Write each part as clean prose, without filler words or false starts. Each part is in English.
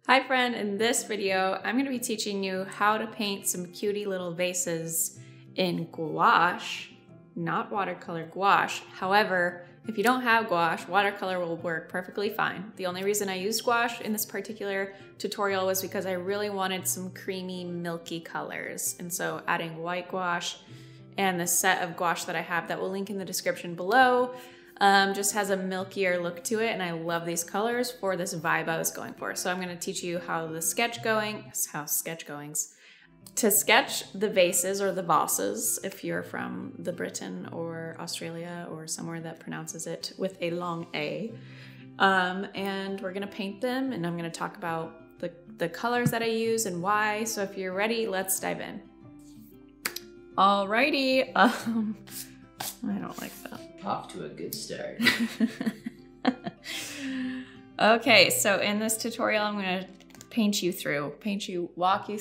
Hi friend, in this video, I'm going to be teaching you how to paint some cutie little vases in gouache, not watercolor, gouache. However, if you don't have gouache, watercolor will work perfectly fine. The only reason I used gouache in this particular tutorial was because I really wanted some creamy, milky colors. And so adding white gouache and the set of gouache that I have that will link in the description below just has a milkier look to it, and I love these colors for this vibe I was going for. So I'm going to teach you how to sketch the vases or the vases if you're from the Britain or Australia or somewhere that pronounces it with a long A. And we're going to paint them, and I'm going to talk about the colors that I use and why. So if you're ready, let's dive in. Alrighty. I don't like that. Off to a good start. Okay, so in this tutorial, I'm gonna walk you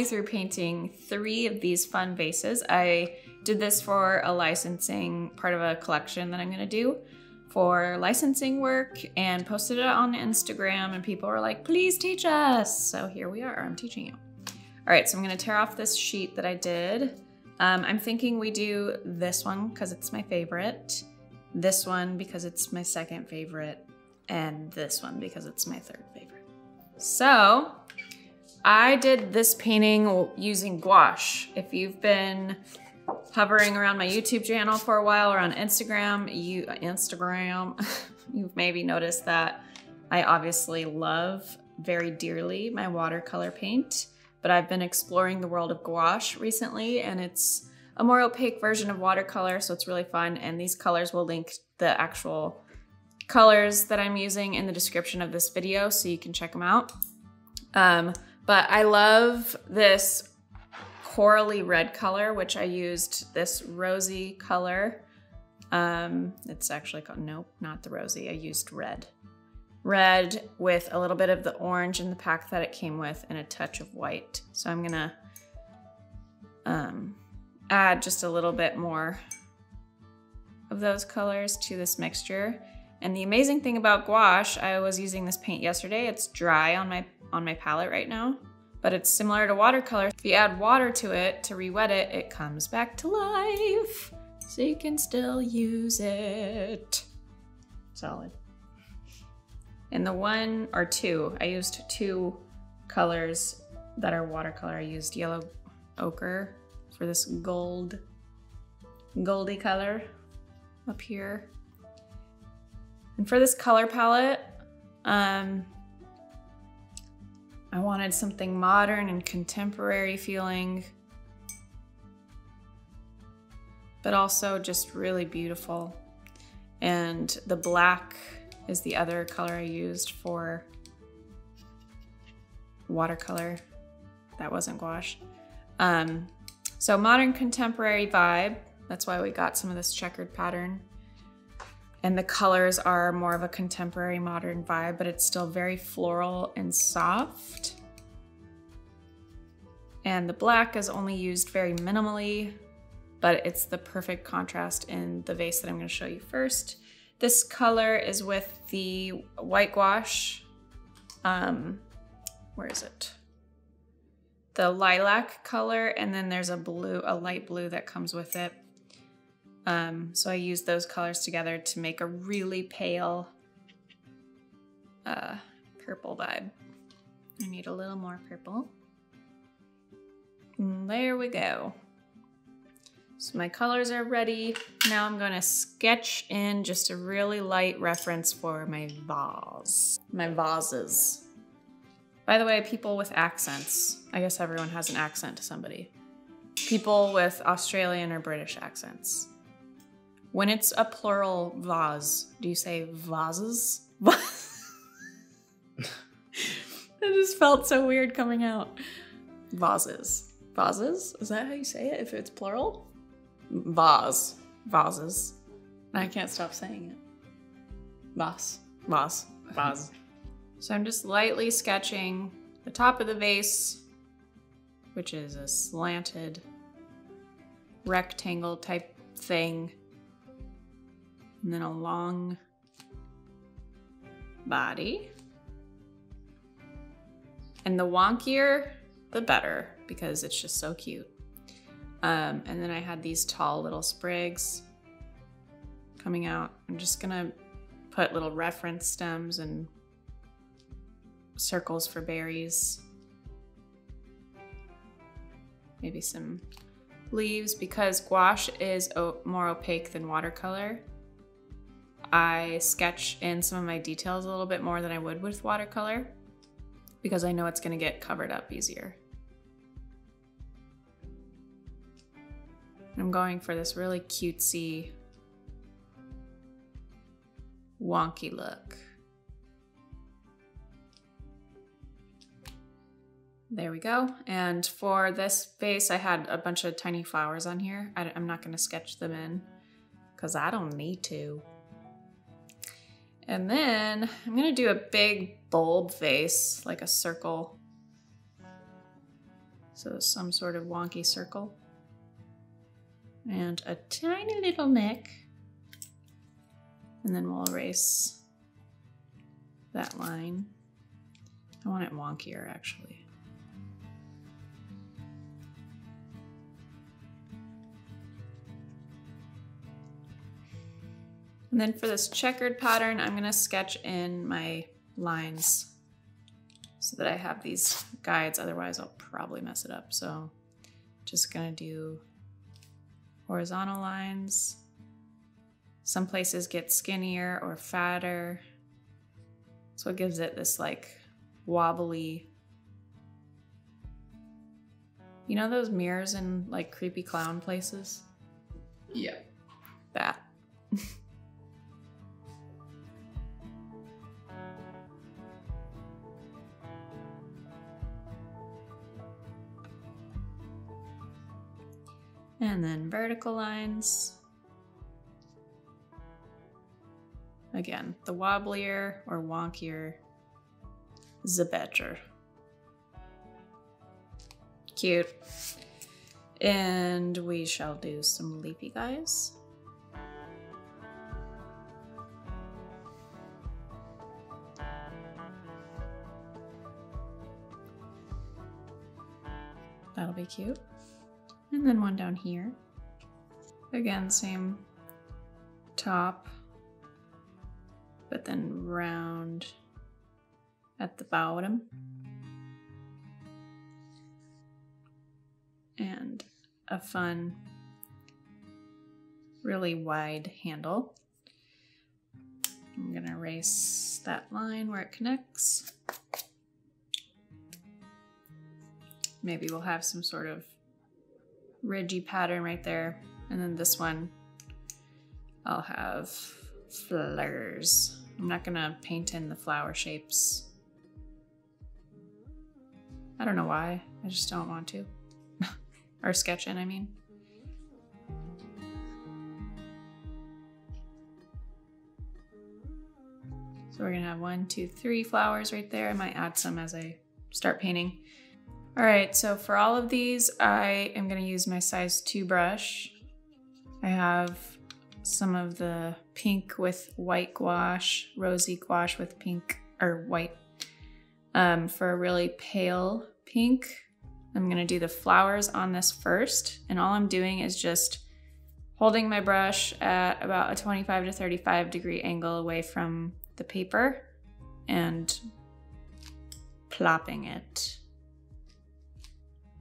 through painting 3 of these fun vases. I did this for a licensing, part of a collection that I'm gonna do for licensing work, and posted it on Instagram, and people were like, please teach us. So here we are, I'm teaching you. All right, so I'm gonna tear off this sheet that I did. I'm thinking we do this one because it's my favorite, this one because it's my second favorite, and this one because it's my third favorite. So I did this painting using gouache. If you've been hovering around my YouTube channel for a while or on Instagram, you've maybe noticed that I obviously love very dearly my watercolor paint. But I've been exploring the world of gouache recently, and it's a more opaque version of watercolor, so it's really fun. And these colors will link the actual colors that I'm using in the description of this video, so you can check them out. But I love this corally red color, which I used this rosy color. It's actually called, nope, not the rosy, I used red. Red with a little bit of the orange in the pack that it came with and a touch of white. So I'm gonna add just a little bit more of those colors to this mixture. And the amazing thing about gouache, I was using this paint yesterday. It's dry on my palette right now, but it's similar to watercolor. If you add water to it to re-wet it, it comes back to life. So you can still use it. Solid. And the one or two, I used 2 colors that are watercolor. I used yellow ochre for this goldy color up here. And for this color palette, I wanted something modern and contemporary feeling, but also just really beautiful. And the black is the other color I used for watercolor. That wasn't gouache. So modern contemporary vibe. That's why we got some of this checkered pattern. And the colors are more of a contemporary modern vibe, but it's still very floral and soft. And the black is only used very minimally, but it's the perfect contrast in the vase that I'm going to show you first. This color is with the white gouache. Where is it? The lilac color, and then there's a light blue that comes with it. So I used those colors together to make a really pale purple vibe. I need a little more purple. And there we go. So my colors are ready. Now I'm gonna sketch in just a really light reference for my vases. By the way, people with accents, I guess everyone has an accent to somebody. People with Australian or British accents. When it's a plural vase, do you say vases? It just felt so weird coming out. Vases. Vases? Is that how you say it if it's plural? Vases. I can't stop saying it. Vase. So I'm just lightly sketching the top of the vase, which is a slanted rectangle type thing, and then a long body. And the wonkier, the better, because it's just so cute. And then I had these tall little sprigs coming out. I'm just gonna put little reference stems and circles for berries. Maybe some leaves. Because gouache is more opaque than watercolor, I sketch in some of my details a little bit more than I would with watercolor because I know it's gonna get covered up easier. I'm going for this really cutesy, wonky look. There we go. And for this vase, I had a bunch of tiny flowers on here. I'm not gonna sketch them in because I don't need to. And then I'm gonna do a big bulb vase, like a circle. So some sort of wonky circle. And a tiny little neck. And then we'll erase that line. I want it wonkier, actually. And then for this checkered pattern, I'm gonna sketch in my lines so that I have these guides, otherwise I'll probably mess it up. So just gonna do horizontal lines. Some places get skinnier or fatter. So it gives it this like wobbly, you know those mirrors in like creepy clown places? Yeah. That. And then vertical lines. Again, the wobblier or wonkier, the better. Cute. And we shall do some leafy guys. That'll be cute. And then one down here. Again, same top, but then round at the bottom. And a fun, really wide handle. I'm gonna erase that line where it connects. Maybe we'll have some sort of ridgy pattern right there. And then this one, I'll have flowers. I'm not gonna paint in the flower shapes. I don't know why, I just don't want to. Or sketch in, I mean. So we're gonna have 1, 2, 3 flowers right there. I might add some as I start painting. All right, so for all of these, I am gonna use my size 2 brush. I have some of the pink with white gouache, rosy gouache with pink or white. For a really pale pink, I'm gonna do the flowers on this first. And all I'm doing is just holding my brush at about a 25 to 35 degree angle away from the paper and plopping it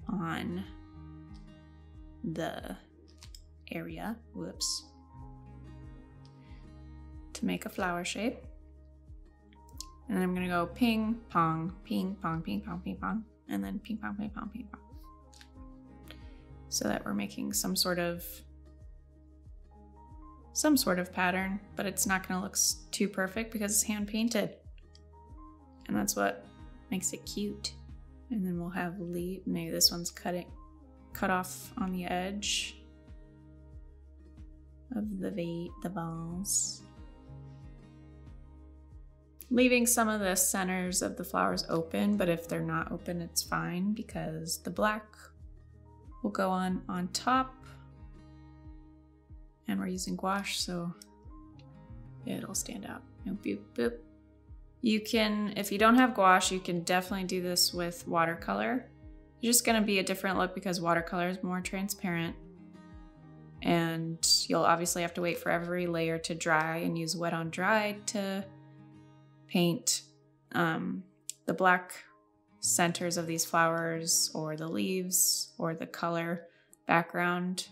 on the area, whoops, to make a flower shape. And then I'm gonna go ping, pong, ping, pong, ping, pong, ping, pong, and then ping, pong, ping, pong, ping, pong. So that we're making some sort of pattern, but it's not gonna look too perfect because it's hand painted. And that's what makes it cute. And then we'll have leaf, maybe this one's cut off on the edge of the vase. Leaving some of the centers of the flowers open, but if they're not open, it's fine because the black will go on top. And we're using gouache, so it'll stand out. Boop, boop. You can, if you don't have gouache, you can definitely do this with watercolor. It's just gonna be a different look because watercolor is more transparent. And you'll obviously have to wait for every layer to dry and use wet on dry to paint the black centers of these flowers or the leaves or the color background.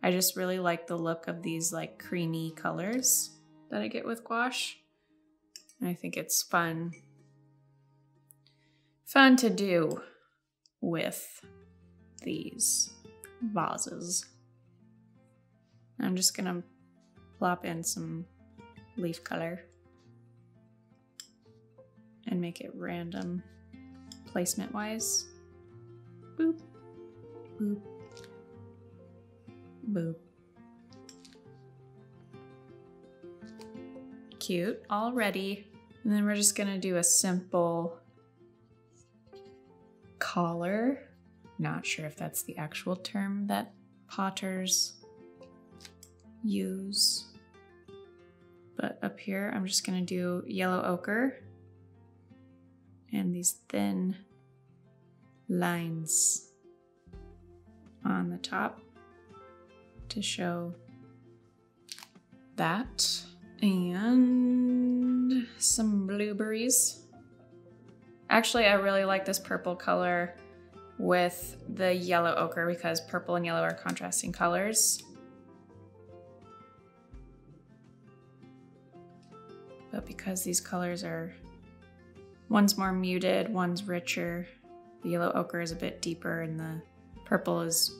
I just really like the look of these like creamy colors that I get with gouache. And I think it's fun to do with these vases. I'm just gonna plop in some leaf color and make it random placement wise. Boop, boop, boop. Cute already. And then we're just gonna do a simple collar. Not sure if that's the actual term that potters use. But up here, I'm just gonna do yellow ochre and these thin lines on the top to show that. And some blueberries. Actually, I really like this purple color with the yellow ochre because purple and yellow are contrasting colors. But because these colors are, one's more muted, one's richer, the yellow ochre is a bit deeper and the purple is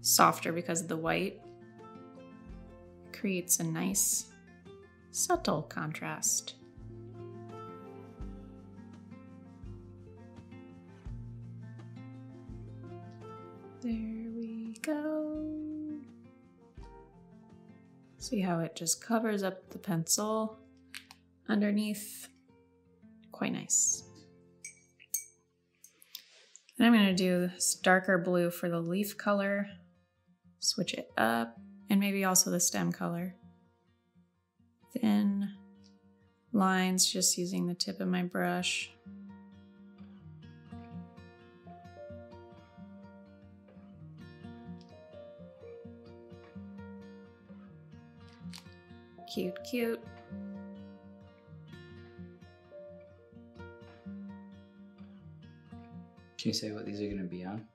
softer because of the white, creates a nice subtle contrast. There we go. See how it just covers up the pencil underneath? Quite nice. And I'm gonna do this darker blue for the leaf color, switch it up, and maybe also the stem color. Thin lines, just using the tip of my brush. Cute, cute. Can you say what these are going to be on?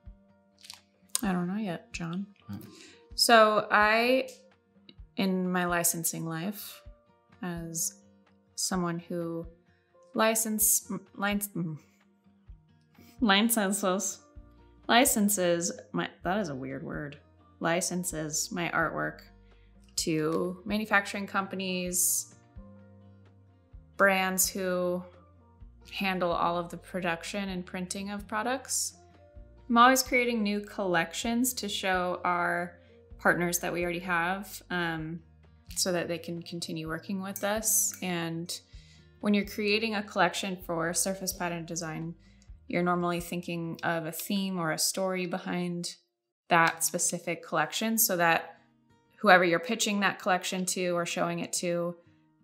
I don't know yet, John. Oh. So in my licensing life, as someone who licenses my, that is a weird word, licenses my artwork to manufacturing companies, brands who handle all of the production and printing of products. I'm always creating new collections to show our partners that we already have so that they can continue working with us. And when you're creating a collection for surface pattern design, you're normally thinking of a theme or a story behind that specific collection so that whoever you're pitching that collection to or showing it to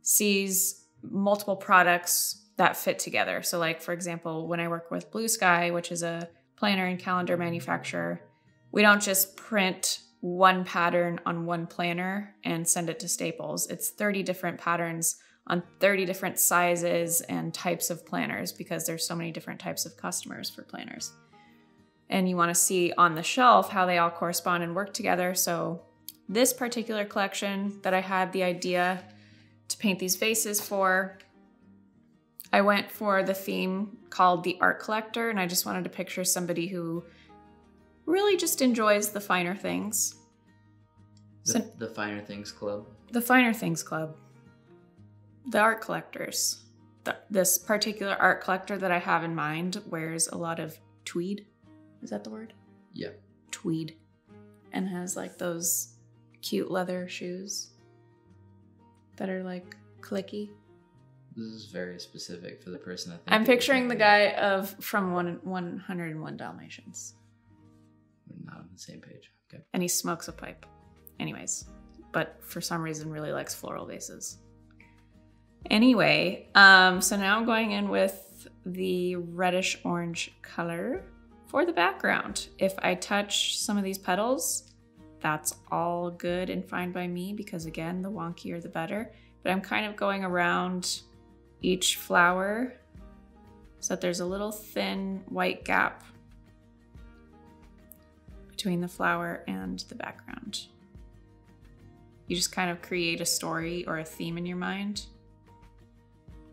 sees multiple products that fit together. So like, for example, when I work with Blue Sky, which is a planner and calendar manufacturer, we don't just print one pattern on one planner and send it to Staples. It's 30 different patterns on 30 different sizes and types of planners because there's so many different types of customers for planners. And you want to see on the shelf how they all correspond and work together. So this particular collection that I had the idea to paint these vases for, I went for the theme called the Art Collector, and I just wanted to picture somebody who really just enjoys the finer things. The Finer Things Club? The Finer Things Club. The art collectors. This particular art collector that I have in mind wears a lot of tweed. Is that the word? Yeah. Tweed. And has like those cute leather shoes that are like clicky. This is very specific for the person I think. I'm picturing the guy from 101 Dalmatians. We're not on the same page. Okay. And he smokes a pipe. Anyways, but for some reason really likes floral vases. Anyway, so now I'm going in with the reddish orange color for the background. If I touch some of these petals, that's all good and fine by me because again, the wonkier the better. But I'm kind of going around each flower so that there's a little thin white gap between the flower and the background. You just kind of create a story or a theme in your mind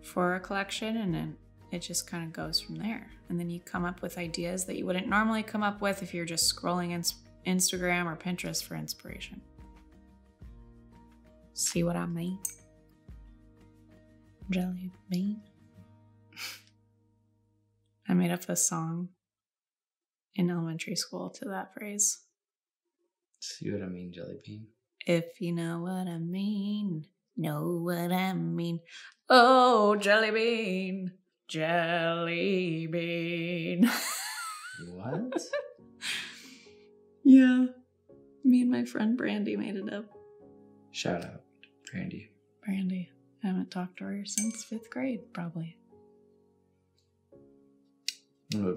for a collection, and then it just kind of goes from there. And then you come up with ideas that you wouldn't normally come up with if you're just scrolling Instagram or Pinterest for inspiration. See what I mean? Jelly bean. I made up a song in elementary school to that phrase. See what I mean, jelly bean? If you know what I mean, know what I mean. Oh, jelly bean, jelly bean. What? Yeah. Me and my friend Brandy made it up. Shout out, Brandy. Brandy. I haven't talked to her since 5th grade, probably.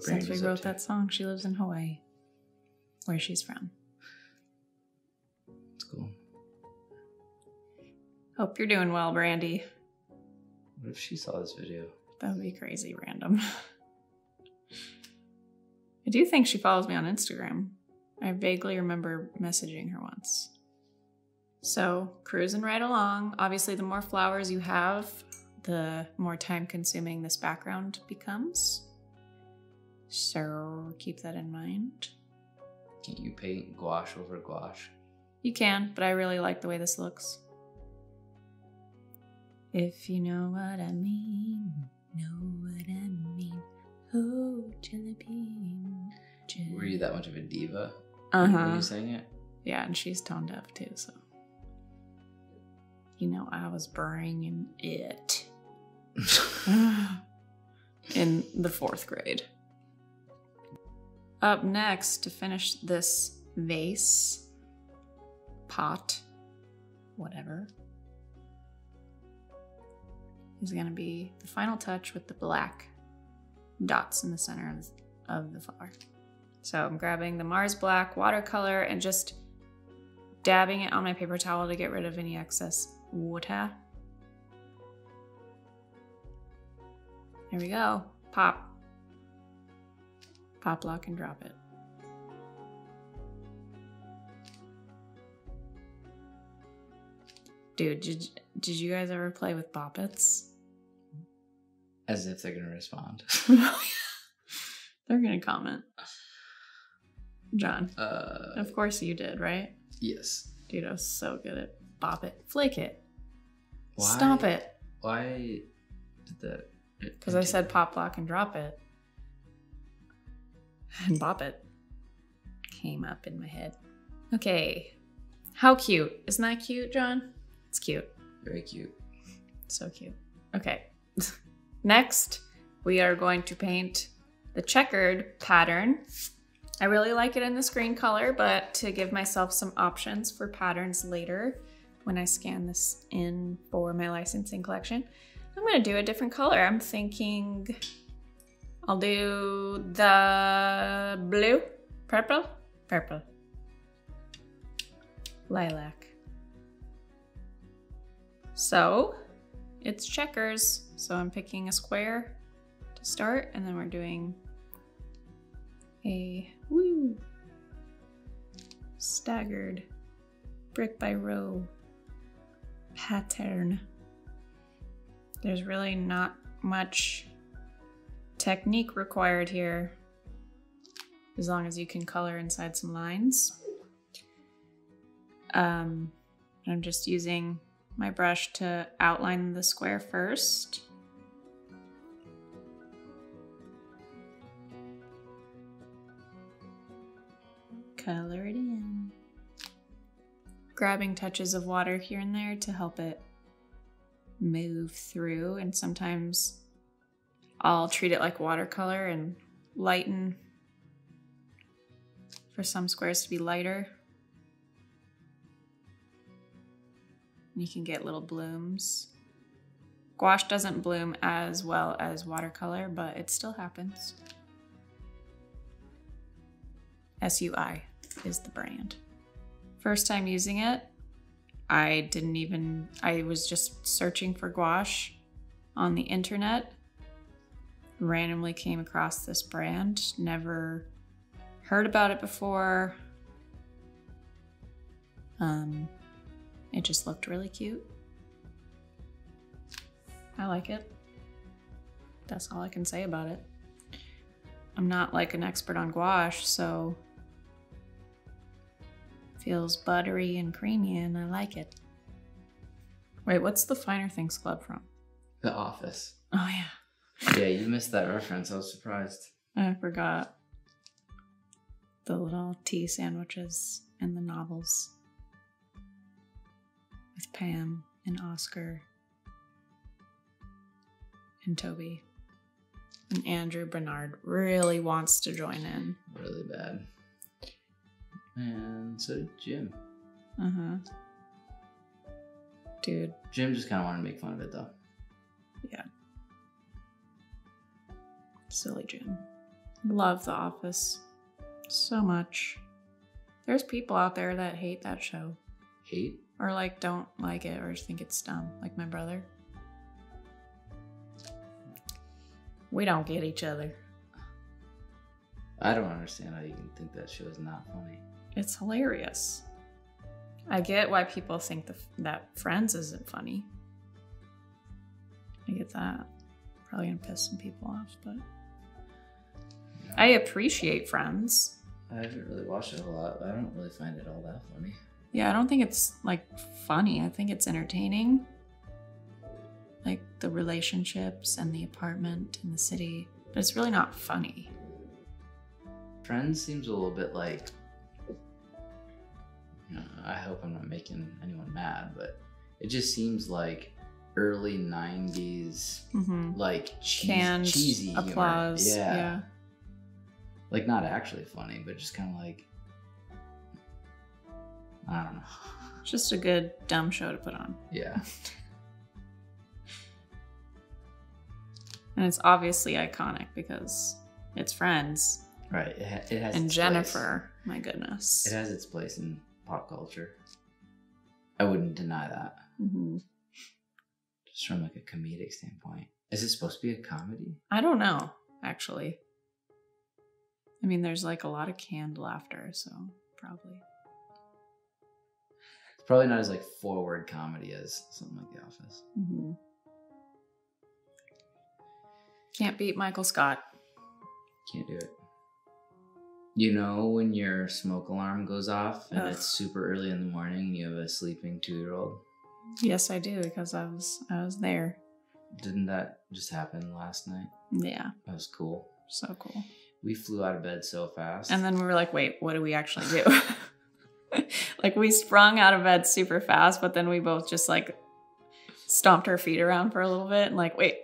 Since we wrote that song, she lives in Hawaii, where she's from. That's cool. Hope you're doing well, Brandy. What if she saw this video? That would be crazy random. I do think she follows me on Instagram. I vaguely remember messaging her once. So, cruising right along. Obviously, the more flowers you have, the more time consuming this background becomes. So, keep that in mind. Can't you paint gouache over gouache? You can, but I really like the way this looks. If you know what I mean, know what I mean. Oh, jelly bean. Were you that much of a diva? Uh-huh. When you sang it? Yeah, and she's tone deaf too, so. You know, I was bringing it. In the 4th grade. Up next, to finish this vase, pot, whatever, is going to be the final touch with the black dots in the center of the flower. So I'm grabbing the Mars Black watercolor and just dabbing it on my paper towel to get rid of any excess water. There we go. Pop. Pop, lock, and drop it. Dude, did you guys ever play with Boppets? As if they're gonna respond. They're gonna comment. John. Of course you did, right? Yes. Dude, I was so good at Bop It. Flake it. Why? Stomp it. Why did that? Because I said pop, lock, and drop it. And Bop It came up in my head. Okay. How cute. Isn't that cute, John? It's cute. Very cute. So cute. Okay. Next, we are going to paint the checkered pattern. I really like it in this green color, but to give myself some options for patterns later when I scan this in for my licensing collection, I'm going to do a different color. I'm thinking I'll do the blue, purple, lilac. So it's checkers. So I'm picking a square to start, and then we're doing a staggered brick by row pattern. There's really not much technique required here, as long as you can color inside some lines. I'm just using my brush to outline the square first. Color it in. Grabbing touches of water here and there to help it move through, and sometimes I'll treat it like watercolor and lighten for some squares to be lighter. You can get little blooms. Gouache doesn't bloom as well as watercolor, but it still happens. SUI is the brand. First time using it, I was just searching for gouache on the internet. Randomly came across this brand, never heard about it before. It just looked really cute. I like it. That's all I can say about it. I'm not like an expert on gouache, so it feels buttery and creamy and I like it. Wait, what's the Finer Things Club from? The Office. Oh yeah. Yeah, you missed that reference. I was surprised. I forgot. The little tea sandwiches and the novels. With Pam and Oscar. And Toby. And Andrew Bernard really wants to join in. Really bad. And so did Jim. Uh-huh. Dude. Jim just kind of wanted to make fun of it though. Yeah. Silly Jim. Love The Office. So much. There's people out there that hate that show. Hate? Or like don't like it or think it's dumb. Like my brother. We don't get each other. I don't understand how you can think that show is not funny. It's hilarious. I get why people think that Friends isn't funny. I get that. Probably gonna piss some people off, but No. I appreciate Friends. I haven't really watched it a lot, but I don't really find it all that funny. Yeah, I don't think it's like funny. I think it's entertaining. Like the relationships and the apartment and the city, but it's really not funny. Friends seems a little bit like, I hope I'm not making anyone mad, but it just seems like early 90s, like Canned cheesy applause. humor. Yeah. Like not actually funny, but just kind of like, I don't know. Just a good dumb show to put on. Yeah. And it's obviously iconic because it's Friends. Right. It has And its Jennifer, my goodness. Place. It has its place in pop culture. I wouldn't deny that. Just from like a comedic standpoint. Is it supposed to be a comedy? I don't know, actually. I mean, there's like a lot of canned laughter, so probably. It's probably not as like forward comedy as something like The Office. Can't beat Michael Scott. Can't do it. You know when your smoke alarm goes off and Ugh. it's super early in the morning and you have a sleeping 2-year-old? Yes, I do, because I was there. Didn't that just happen last night? Yeah. That was cool. So cool. We flew out of bed so fast. And then we were like, wait, what do we actually do? Like we sprung out of bed super fast, but then we both just like stomped our feet around for a little bit and like, wait,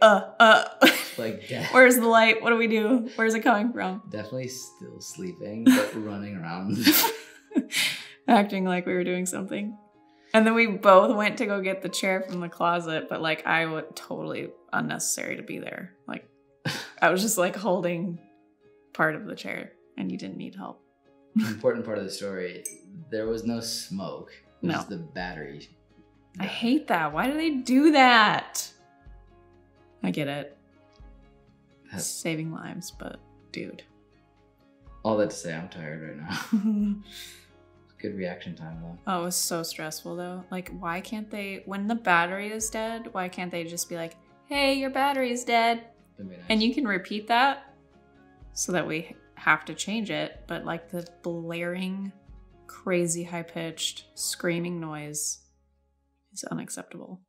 like where's the light? What do we do? Where's it coming from? Definitely still sleeping, but running around. Acting like we were doing something. And then we both went to go get the chair from the closet, but like I would totally unnecessary to be there. Like I was just like holding part of the chair and you didn't need help. The important part of the story, there was no smoke. It was No. the battery. I hate that. Why do they do that? I get it. Saving lives, but dude. All that to say, I'm tired right now. Good reaction time though. Oh, it was so stressful though. Like, why can't they, when the battery is dead, why can't they just be like, hey, your battery is dead? That'd be nice. And you can repeat that so that we have to change it. But like the blaring, crazy high-pitched screaming noise is unacceptable,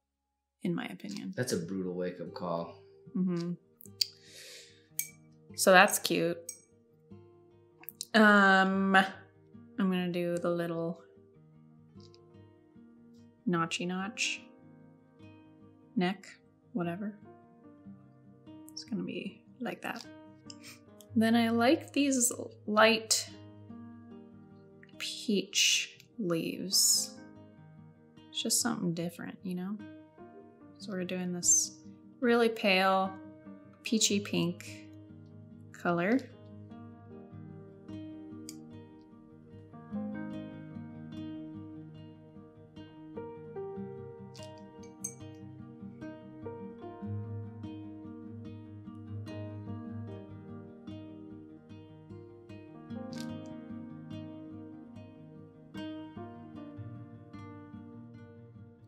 in my opinion. That's a brutal wake-up call. So that's cute. I'm gonna do the little notchy notch neck, whatever. It's gonna be like that. Then I like these light peach leaves. It's just something different, you know? So we're doing this really pale, peachy pink color.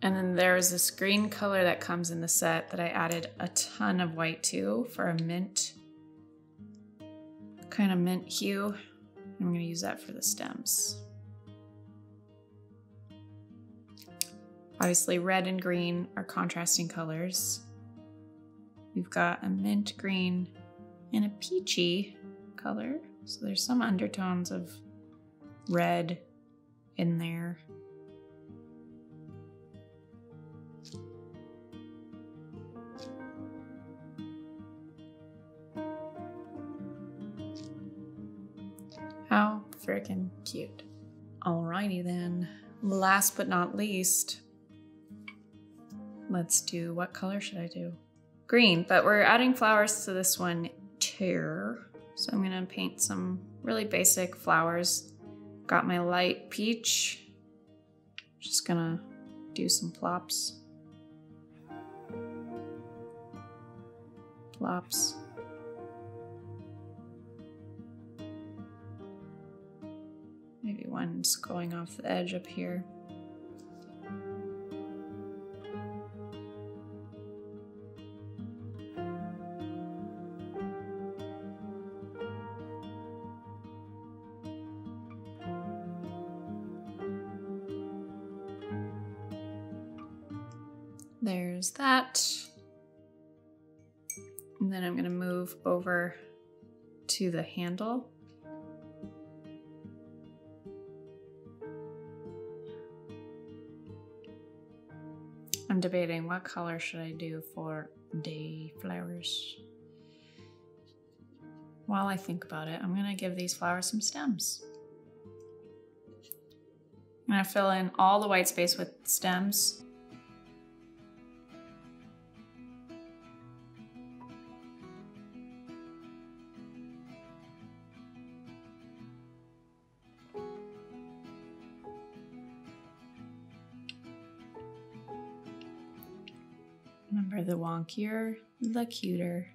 And then there's this green color that comes in the set that I added a ton of white to for a mint, kind of mint hue. I'm gonna use that for the stems. Obviously red and green are contrasting colors. We've got a mint green and a peachy color. So there's some undertones of red in there. How freaking cute. Alrighty then. Last but not least, let's do, what color should I do? Green, but we're adding flowers to this one too. So I'm gonna paint some really basic flowers. Got my light peach. Just gonna do some plops. Plops. Maybe one's going off the edge up here. There's that. And then I'm going to move over to the handle. I'm debating what color should I do for the flowers. While I think about it, I'm going to give these flowers some stems. I'm going to fill in all the white space with stems. Remember, the wonkier, the cuter.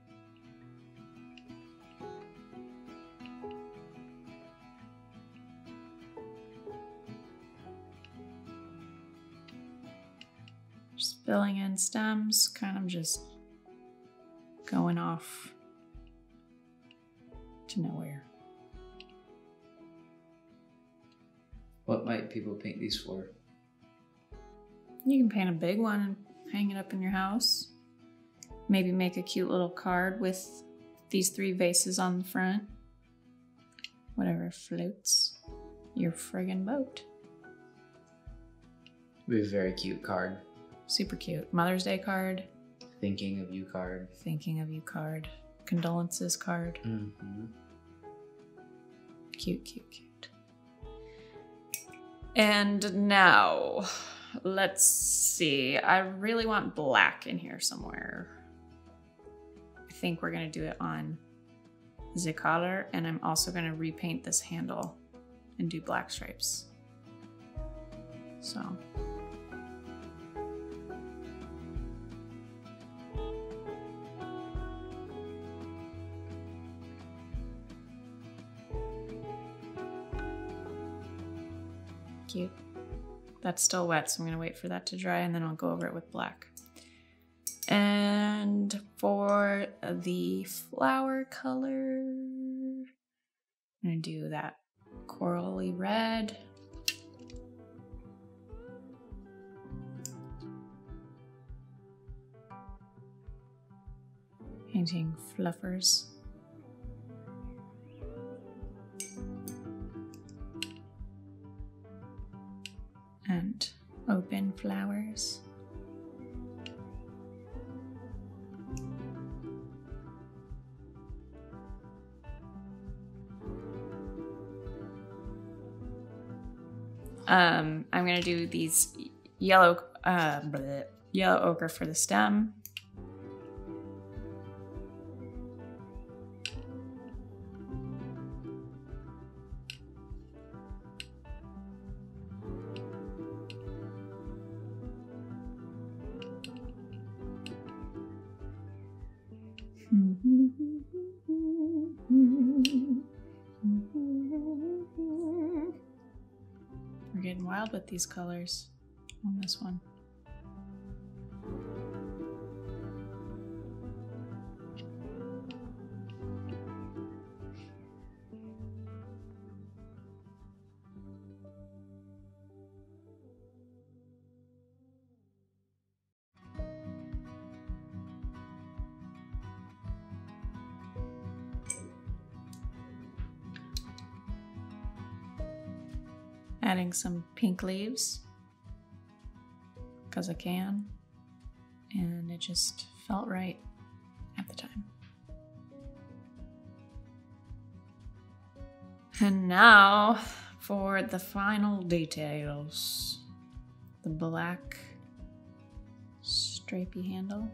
Just filling in stems, kind of just going off to nowhere. What might people paint these for? You can paint a big one and hang it up in your house. Maybe make a cute little card with these 3 vases on the front. Whatever floats your friggin' boat. It'd be a very cute card. Super cute. Mother's Day card. Thinking of you card. Thinking of you card. Condolences card. Mm-hmm. Cute, cute, cute. And now, let's see. I really want black in here somewhere. I think we're gonna do it on the collar, and I'm also gonna repaint this handle and do black stripes. So. Cute. That's still wet, so I'm gonna wait for that to dry and then I'll go over it with black. And for the flower color, I'm gonna do that corally red. Painting fluffers. And open flowers. I'm gonna do these yellow ochre for the stem. We're getting wild with these colors on this one. Adding some pink leaves because I can, and it just felt right at the time. And now for the final details. The black stripy handle.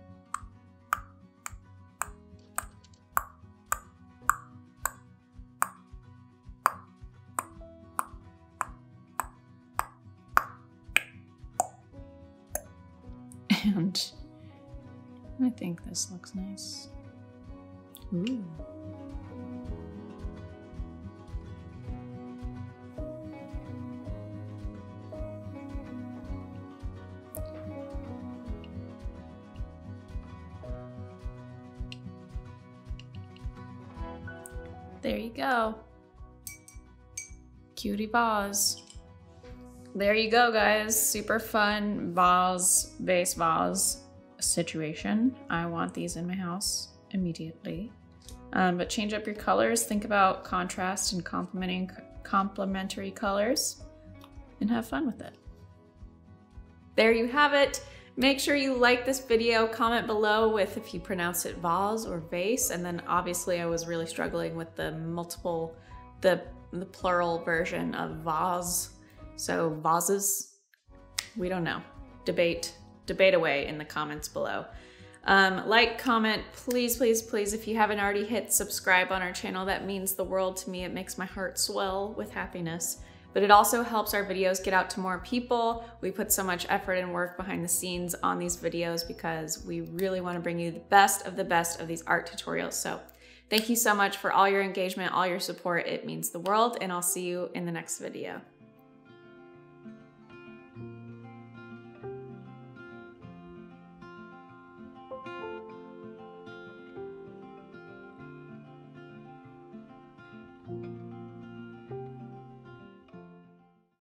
And I think this looks nice. Ooh. There you go. Cutie vase. There you go, guys. Super fun vase situation. I want these in my house immediately. But change up your colors. Think about contrast and complementary colors and have fun with it. There you have it. Make sure you like this video, comment below with if you pronounce it vase or vase. And then obviously I was really struggling with the plural version of vase. So vases, we don't know. Debate away in the comments below. Like, comment, please, please, please. If you haven't already hit subscribe on our channel, that means the world to me. It makes my heart swell with happiness. But it also helps our videos get out to more people. We put so much effort and work behind the scenes on these videos because we really want to bring you the best of these art tutorials. So thank you so much for all your engagement, all your support. It means the world, and I'll see you in the next video.